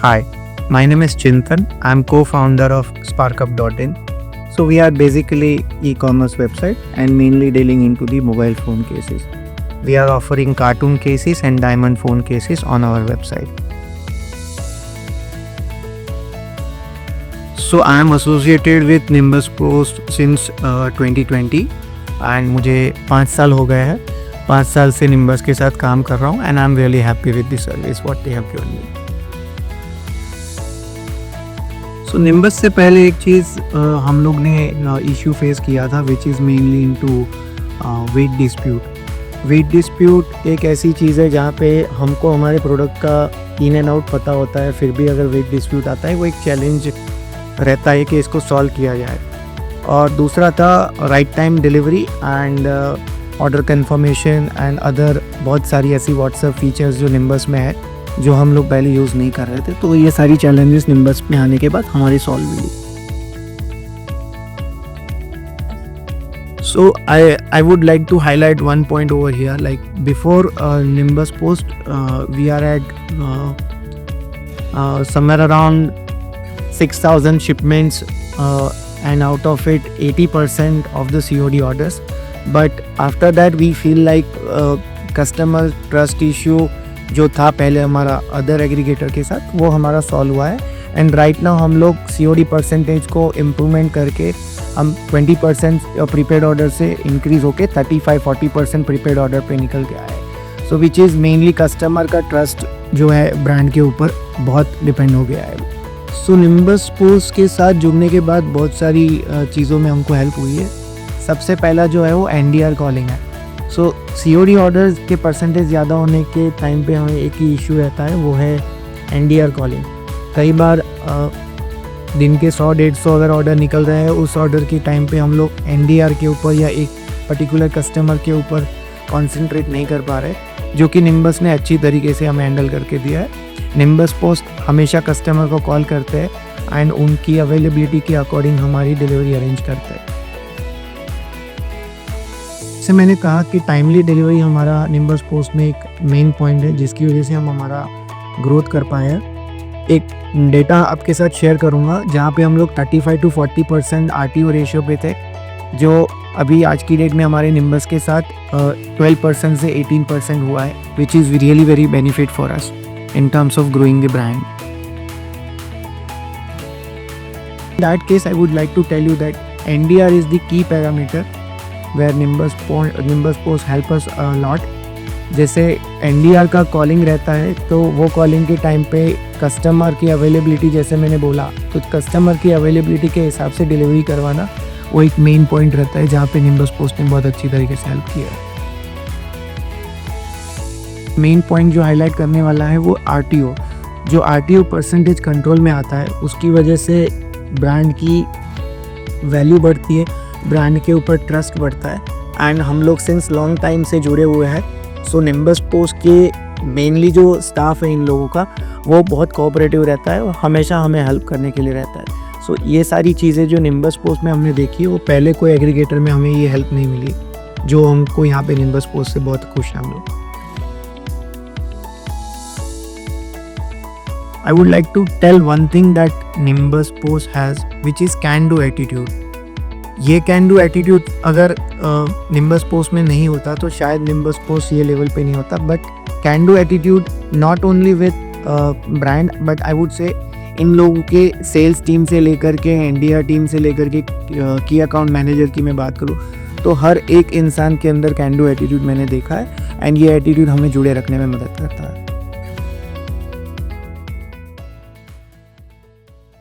Hi, my name is Chintan. I'm co-founder of SparkUp.in. So we are basically e-commerce website and mainly dealing into the mobile phone cases. We are offering cartoon cases and diamond phone cases on our website. So I am associated with Nimbus Post since 2020 and मुझे 5 साल हो गए हैं. 5 साल से Nimbus के साथ काम कर रहा हूँ and I'm really happy with the service what they have given me. So Nimbus से पहले एक चीज़ हम लोग ने इशू फेस किया था which is mainly into weight dispute. Weight dispute एक ऐसी चीज़ है जहाँ पे हमको हमारे प्रोडक्ट का इन एंड आउट पता होता है, फिर भी अगर वेट डिस्प्यूट आता है वो एक चैलेंज रहता है कि इसको सॉल्व किया जाए. और दूसरा था right time delivery and order confirmation and other बहुत सारी ऐसी व्हाट्सएप फीचर्स जो निम्बस में है जो हम लोग पहले यूज़ नहीं कर रहे थे. तो ये सारी चैलेंजेस निम्बस में आने के बाद हमारी सॉल्व हुई. So I would like to highlight one point over here. Like before Nimbus Post, we are at somewhere around 6,000 shipments, and out of it 80% of the COD orders. But after that we feel like customer trust issue जो था पहले हमारा other aggregator के साथ वो हमारा solve हुआ है. एंड राइट नाउ हम लोग COD परसेंटेज को इम्प्रूवमेंट करके हम 20% प्रीपेड ऑर्डर से इंक्रीज़ होके 35-40% प्रीपेड ऑर्डर पे निकल के आए. सो विच इज़ मेनली कस्टमर का ट्रस्ट जो है ब्रांड के ऊपर बहुत डिपेंड हो गया है. सो निम्बस पोस्ट के साथ जुड़ने के बाद बहुत सारी चीज़ों में हमको हेल्प हुई है. सबसे पहला जो है वो NDR कॉलिंग है. सो COD ऑर्डर्स के परसेंटेज ज़्यादा होने के टाइम पे हमें एक ही इशू रहता है, वो है NDR कॉलिंग. कई बार दिन के 100-150 अगर ऑर्डर निकल रहे हैं उस ऑर्डर के टाइम पे हम लोग NDR के ऊपर या एक पर्टिकुलर कस्टमर के ऊपर कॉन्सेंट्रेट नहीं कर पा रहे, जो कि निम्बस ने अच्छी तरीके से हमें हैंडल करके दिया है. निम्बस पोस्ट हमेशा कस्टमर को कॉल करते हैं एंड उनकी अवेलेबिलिटी के अकॉर्डिंग हमारी डिलीवरी अरेंज करते हैं. जैसे मैंने कहा कि टाइमली डिलीवरी हमारा निम्बस पोस्ट में एक मेन पॉइंट है जिसकी वजह से हम हमारा ग्रोथ कर पाए हैं. एक डेटा आपके साथ शेयर करूंगा जहाँ पे हम लोग 35-40% RTO रेशियो पे थे, जो अभी आज की डेट में हमारे निम्बस के साथ 12% से 18% हुआ है, which is really very benefit for us in terms of growing the brand. In that case, I would like to tell you that NDR is the key parameter where Nimbus Post help us a lot. जैसे NDR का calling रहता है तो वो calling के time पे customer की availability, जैसे मैंने बोला, तो कस्टमर की अवेलेबिलिटी के हिसाब से डिलीवरी करवाना वो एक मेन पॉइंट रहता है जहाँ पे निम्बस पोस्ट ने बहुत अच्छी तरीके से हेल्प किया है. मेन पॉइंट जो हाईलाइट करने वाला है वो RTO. जो RTO परसेंटेज कंट्रोल में आता है उसकी वजह से ब्रांड की वैल्यू बढ़ती है, ब्रांड के ऊपर ट्रस्ट बढ़ता है एंड हम लोग सिंस लॉन्ग टाइम से जुड़े हुए हैं. सो निम्बस पोस्ट के मेनली जो स्टाफ है इन लोगों का वो बहुत कोऑपरेटिव रहता है और हमेशा हमें हेल्प करने के लिए रहता है. सो ये सारी चीज़ें जो निम्बस पोस्ट में हमने देखी है वो पहले कोई एग्रीगेटर में हमें ये हेल्प नहीं मिली, जो हमको यहाँ पे निम्बस पोस्ट से बहुत खुश हैं हम लोग. I would like to tell one thing that Nimbus Post has, which is can do attitude. ये कैन डू एटीट्यूड अगर निम्बस पोस्ट में नहीं होता तो शायद निम्बस पोस्ट ये लेवल पे नहीं होता. But can do attitude not only with brand but I would say इन लोगों के सेल्स टीम से लेकर के NDR टीम से लेकर के की अकाउंट मैनेजर की मैं बात करूँ तो हर एक इंसान के अंदर कैन डू एटीट्यूड मैंने देखा है एंड ये एटीट्यूड हमें जुड़े रखने में मदद करता है.